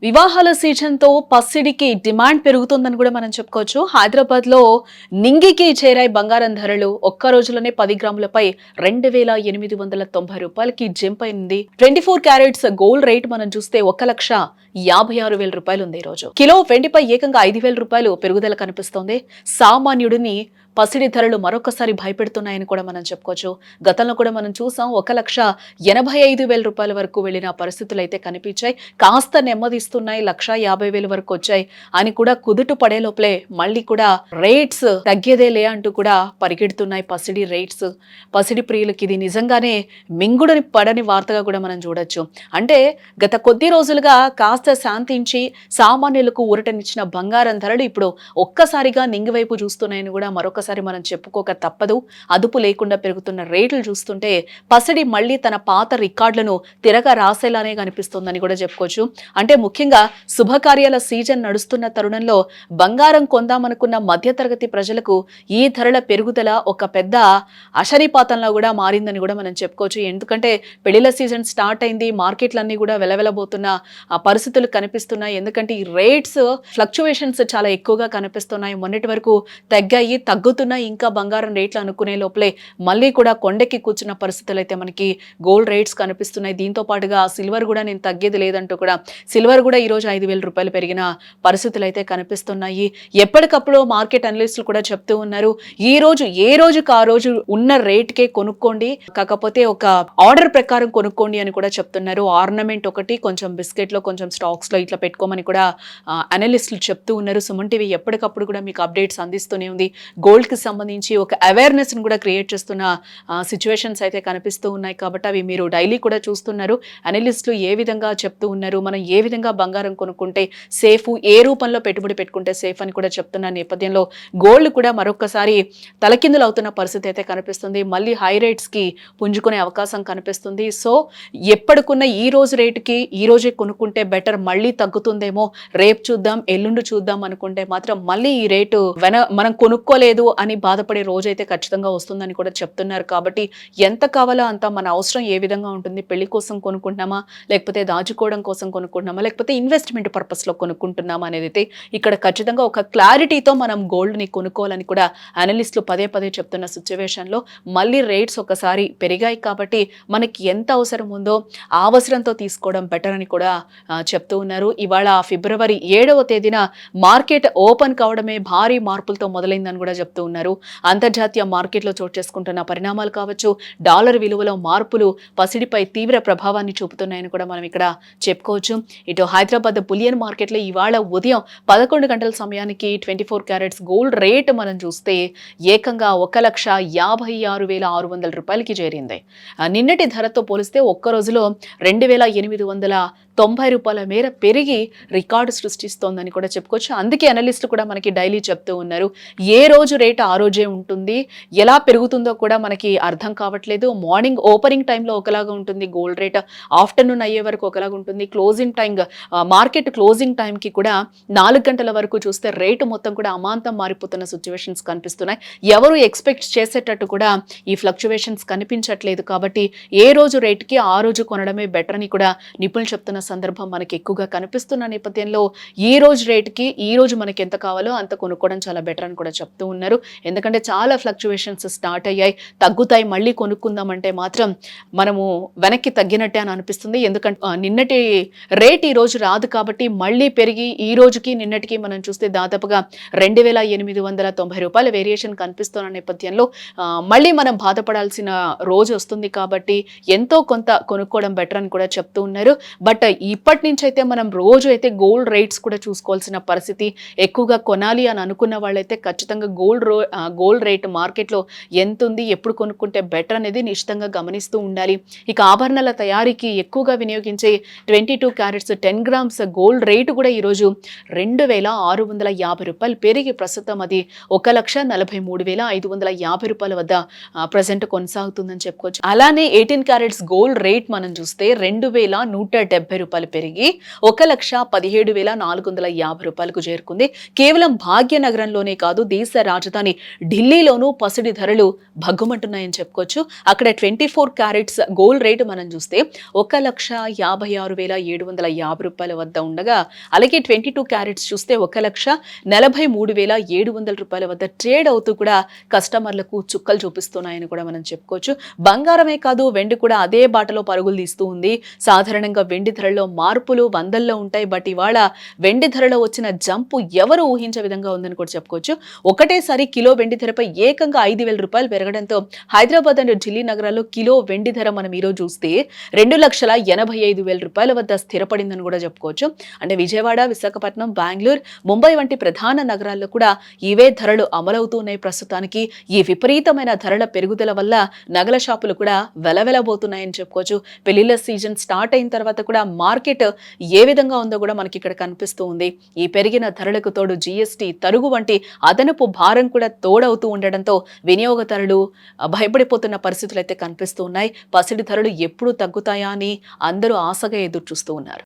వివాహాల సీజన్తో పసిడికి డిమాండ్ పెరుగుతుందని కూడా మనం చెప్పుకోవచ్చు. హైదరాబాద్ లో నింగికి చేరాయి బంగారం ధరలు. ఒక్క రోజులోనే 10 గ్రాములపై 2,890 రూపాయలకి జంప్ అయింది. 24 క్యారెట్స్ గోల్డ్ రేట్ మనం చూస్తే 1,56,000 రూపాయలు ఉంది ఈ రోజు. కిలో వెండిపై ఏకంగా 5,000 రూపాయలు పెరుగుదల కనిపిస్తోంది. సామాన్యుడిని పసిడి ధరలు మరొకసారి భయపెడుతున్నాయని కూడా మనం చెప్పుకోవచ్చు. గతంలో కూడా మనం చూసాం 1,85,000 రూపాయల వరకు వెళ్లిన పరిస్థితులు అయితే కనిపించాయి. కాస్త నెమ్మదిస్తున్నాయి, 1,50,000 వరకు వచ్చాయి అని కూడా కుదుట పడే లోపలే మళ్ళీ కూడా రేట్స్ తగ్గేదేలే అంటూ కూడా పరిగెడుతున్నాయి పసిడి రేట్స్. పసిడి ప్రియులకి ఇది నిజంగానే మింగుడని పడని వార్తగా కూడా మనం చూడొచ్చు. అంటే గత కొద్ది రోజులుగా కాస్త శాంతించి సామాన్యులకు ఊరటనిచ్చిన బంగారం ధరలు ఇప్పుడు ఒక్కసారిగా నింగివైపు చూస్తున్నాయని కూడా మరొకసారి మనం చెప్పుకోక తప్పదు. అదుపు లేకుండా పెరుగుతున్న రేట్లు చూస్తుంటే పసిడి మళ్ళీ తన పాత రికార్డులను తిరగ రాసేలానే కనిపిస్తోందని కూడా చెప్పుకోవచ్చు. అంటే ముఖ్యంగా శుభకార్యాల సీజన్ నడుస్తున్న తరుణంలో బంగారం కొందామనుకున్న మధ్యతరగతి ప్రజలకు ఈ ధరల పెరుగుదల ఒక పెద్ద అశనిపాతంలో కూడా మారిందని కూడా మనం చెప్పుకోవచ్చు. ఎందుకంటే పెళ్లిళ్ల సీజన్ స్టార్ట్ అయింది, మార్కెట్లన్నీ కూడా వెలవెలబోతున్న పరిస్థితులు కనిపిస్తున్నాయి. ఎందుకంటే ఈ రేట్స్ ఫ్లక్చువేషన్స్ చాలా ఎక్కువగా కనిపిస్తున్నాయి. మొన్నటి వరకు తగ్గాయి, తగ్గుతున్నా ఇంకా బంగారం రేట్లు అనుకునే లోపలే మళ్ళీ కూడా కొండకి కూర్చున్న పరిస్థితులు అయితే మనకి గోల్డ్ రేట్స్ కనిపిస్తున్నాయి. దీంతో పాటుగా సిల్వర్ కూడా నేను తగ్గేది లేదంటూ కూడా సిల్వర్ కూడా ఈ రోజు 5,000 రూపాయలు పెరిగిన పరిస్థితులు అయితే కనిపిస్తున్నాయి. ఎప్పటికప్పుడు మార్కెట్ అనలిస్టులు కూడా చెప్తూ ఉన్నారు, ఈ రోజు ఏ రోజుకి ఆ రోజు ఉన్న రేట్కే కొనుక్కోండి, కాకపోతే ఒక ఆర్డర్ ప్రకారం కొనుక్కోండి అని కూడా చెప్తున్నారు. ఆర్నమెంట్ ఒకటి, కొంచెం బిస్కెట్ లో, కొంచెం స్టాక్స్ లో ఇట్లా పెట్టుకోమని కూడా అనలిస్టులు చెప్తూ ఉన్నారు. సుమన్ టీవీ ఎప్పటికప్పుడు కూడా మీకు అప్డేట్స్ అందిస్తూనే ఉంది. గోల్డ్ కి సంబంధించి ఒక అవేర్నెస్ ని కూడా క్రియేట్ చేస్తున్న సిచ్యువేషన్స్ అయితే కనిపిస్తూ ఉన్నాయి. కాబట్టి అవి మీరు డైలీ కూడా చూస్తున్నారు. అనలిస్టులు ఏ విధంగా చెప్తూ ఉన్నారు, మనం ఏ విధంగా బంగారం కొనుక్కుంటే సేఫ్, ఏ రూపంలో పెట్టుబడి పెట్టుకుంటే సేఫ్ అని కూడా చెప్తున్న నేపథ్యంలో గోల్డ్ కూడా మరొకసారి తలకిందులు అవుతున్న పరిస్థితి అయితే కనిపిస్తుంది. మళ్ళీ హై రేట్స్ కి పుంజుకునే అవకాశం కనిపిస్తుంది. సో ఎప్పటికున్న ఈ రోజు రేటుకి ఈ రోజే కొనుక్కుంటే బెటర్, మళ్ళీ తగ్గుతుందేమో, రేపు చూద్దాం, ఎల్లుండి చూద్దాం అనుకుంటే మాత్రం మళ్ళీ ఈ రేటు మనం కొనుక్కోలేదు అని బాధపడే రోజు అయితే ఖచ్చితంగా వస్తుందని కూడా చెప్తున్నారు. కాబట్టి ఎంత కావాలో అంత మన అవసరం ఏ విధంగా ఉంటుంది, పెళ్లి కోసం కొనుక్కుంటున్నామా, లేకపోతే దాచుకోవడం కోసం కొనుక్కుంటున్నామా, లేకపోతే ఇన్వెస్ట్మెంట్ పర్పస్ లో కొనుక్కుంటున్నామా అనేది అయితే ఇక్కడ ఖచ్చితంగా ఒక క్లారిటీతో మనం గోల్డ్ ని కొనుక్కోవాలని కూడా అనలిస్టులు పదే పదే చెప్తున్న సిచ్యువేషన్ లో మళ్ళీ రేట్స్ ఒకసారి పెరిగాయి. కాబట్టి మనకి ఎంత అవసరం ఉందో ఆ అవసరంతో తీసుకోవడం బెటర్ అని కూడా చెప్తూ ఉన్నారు. ఇవాళ ఫిబ్రవరి 7వ తేదీన మార్కెట్ ఓపెన్ కావడమే భారీ మార్పులతో మొదలైందని కూడా చెప్తూ ఉన్నారు. అంతర్జాతీయ మార్కెట్లో చోటు చేసుకుంటున్న పరిణామాలు కావచ్చు, డాలర్ విలువలో మార్పులు పసిడిపై తీవ్ర ప్రభావాన్ని చూపుతున్నాయని కూడా మనం ఇక్కడ చెప్పుకోవచ్చు. ఇటు హైదరాబాద్ బులియన్ మార్కెట్లో ఇవాళ ఉదయం 11 గంటల సమయానికి 24 క్యారెట్స్ గోల్డ్ రేట్ మనం చూస్తే ఏకంగా 1,56,600 రూపాయలకి చేరింది. నిన్నటి ధరతో పోలిస్తే ఒక్క రోజులో 2,890 రూపాయల మేర పెరిగి రికార్డు సృష్టిస్తోందని కూడా చెప్పుకోవచ్చు. అందుకే అనలిస్టులు కూడా మనకి డైలీ చెప్తూ ఉన్నారు, ఏ రోజు రేట్ ఆ రోజే ఉంటుంది, ఎలా పెరుగుతుందో కూడా మనకి అర్థం కావట్లేదు. మార్నింగ్ ఓపెనింగ్ టైంలో ఒకలాగా ఉంటుంది గోల్డ్ రేట్, ఆఫ్టర్నూన్ అయ్యే వరకు ఒకలాగా ఉంటుంది, క్లోజింగ్ టైం మార్కెట్ క్లోజింగ్ టైంకి కూడా 4 గంటల వరకు చూస్తే రేటు మొత్తం కూడా అమాంతం మారిపోతున్న సిచ్యువేషన్స్ కనిపిస్తున్నాయి. ఎవరు ఎక్స్పెక్ట్ చేసేటట్టు కూడా ఈ ఫ్లక్చువేషన్స్ కనిపించట్లేదు. కాబట్టి ఏ రోజు రేటుకి ఆ రోజు కొనడమే బెటర్ అని కూడా నిపుణులు చెప్తున్న సందర్భం మనకి ఎక్కువగా కనిపిస్తున్న నేపథ్యంలో ఈ రోజు రేటుకి ఈ రోజు మనకి ఎంత కావాలో అంత కొనుక్కోవడం చాలా బెటర్ అని కూడా చెప్తూ ఉన్నారు. ఎందుకంటే చాలా ఫ్లక్చువేషన్స్ స్టార్ట్ అయ్యాయి, తగ్గుతాయి, మళ్ళీ కొనుక్కుందామంటే మాత్రం మనము వెనక్కి తగ్గినట్టే అని అనిపిస్తుంది. ఎందుకంటే నిన్నటి రేట్ ఈ రోజు రాదు కాబట్టి మళ్ళీ పెరిగి ఈ రోజుకి నిన్నటికి మనం చూస్తే దాదాపుగా 2,890 రూపాయల వేరియేషన్ కనిపిస్తున్న నేపథ్యంలో మళ్ళీ మనం బాధపడాల్సిన రోజు వస్తుంది. కాబట్టి ఎంతో కొంత కొనుక్కోవడం బెటర్ అని కూడా చెప్తూ ఉన్నారు. బట్ ఇప్పటి నుంచి అయితే మనం రోజు అయితే గోల్డ్ రేట్స్ కూడా చూసుకోవాల్సిన పరిస్థితి. ఎక్కువగా కొనాలి అని అనుకున్న వాళ్ళైతే ఖచ్చితంగా గోల్డ్ రేట్ మార్కెట్లో ఎంత ఉంది, ఎప్పుడు కొనుక్కుంటే బెటర్ అనేది నిశ్చితంగా గమనిస్తూ ఉండాలి. ఇక ఆభరణాల తయారీకి ఎక్కువగా వినియోగించే 22 క్యారెట్స్ 10 గ్రామ్స్ గోల్డ్ రేటు కూడా ఈరోజు 2,650 రూపాయలు పెరిగి ప్రస్తుతం అది 1,43,550 రూపాయల వద్ద ప్రజెంట్ కొనసాగుతుందని చెప్పుకోవచ్చు. అలానే 18 క్యారెట్స్ గోల్డ్ రేట్ మనం చూస్తే 2,170 రూపాయలు పెరిగి 1,17,450 రూపాయలకు చేరుకుంది. కేవలం భాగ్యనగరంలోనే కాదు, దేశ రాజధాని ఢిల్లీలోనూ పసిడి ధరలు భగ్గుమంటున్నాయని చెప్పుకోవచ్చు. అక్కడ 24 క్యారెట్స్ గోల్డ్ రేటు మనం చూస్తే 1,56,750 రూపాయల వద్ద ఉండగా, అలాగే 22 క్యారెట్స్ చూస్తే 1,43,700 రూపాయల వద్ద ట్రేడ్ అవుతూ కూడా కస్టమర్లకు చుక్కలు చూపిస్తున్నాయని కూడా మనం చెప్పుకోవచ్చు. బంగారమే కాదు, వెండి కూడా అదే బాటలో పరుగులు తీస్తూ ఉంది. సాధారణంగా వెండి ధరల్లో మార్పులు వందల్లో ఉంటాయి. బట్ ఇవాళ వెండి ధరలో వచ్చిన జంపు ఎవరు ఊహించే విధంగా ఉందని కూడా చెప్పుకోవచ్చు. ఒకటేసారి కిలో వెండి ధరపై ఏకంగా 5,000 రూపాయలు పెరగడంతో హైదరాబాద్ అండ్ ఢిల్లీ నగరాల్లో కిలో వెండి ధర మనం ఈరోజు చూస్తే 2,85,000 రూపాయల వద్ద స్థిరపడిందని కూడా చెప్పుకోవచ్చు. అంటే విజయవాడ, విశాఖపట్నం, బెంగళూరు, ముంబై వంటి ప్రధాన నగరాల్లో కూడా ఇవే ధరలు అమలవుతూ ఉన్నాయి ప్రస్తుతానికి. ఈ విపరీతమైన ధరల పెరుగుదల వల్ల నగల షాపులు కూడా వెలవెలబోతున్నాయని చెప్పుకోవచ్చు. పెళ్లిళ్ల సీజన్ స్టార్ట్ అయిన తర్వాత కూడా మార్కెట్ ఏ విధంగా ఉందో కూడా మనకి ఇక్కడ కనిపిస్తూ ఉంది. ఈ పెరిగిన ధరలకు తోడు జీఎస్టీ, తరుగు వంటి అదనపు భారం కూడా తోడవుతూ ఉండడంతో వినియోగదారులు భయపడిపోతున్న పరిస్థితులు అయితే కనిపిస్తూ ఉన్నాయి. పసిడి ధరలు ఎప్పుడు తగ్గుతాయా అని అందరూ ఆశగా ఎదురు చూస్తూ ఉన్నారు.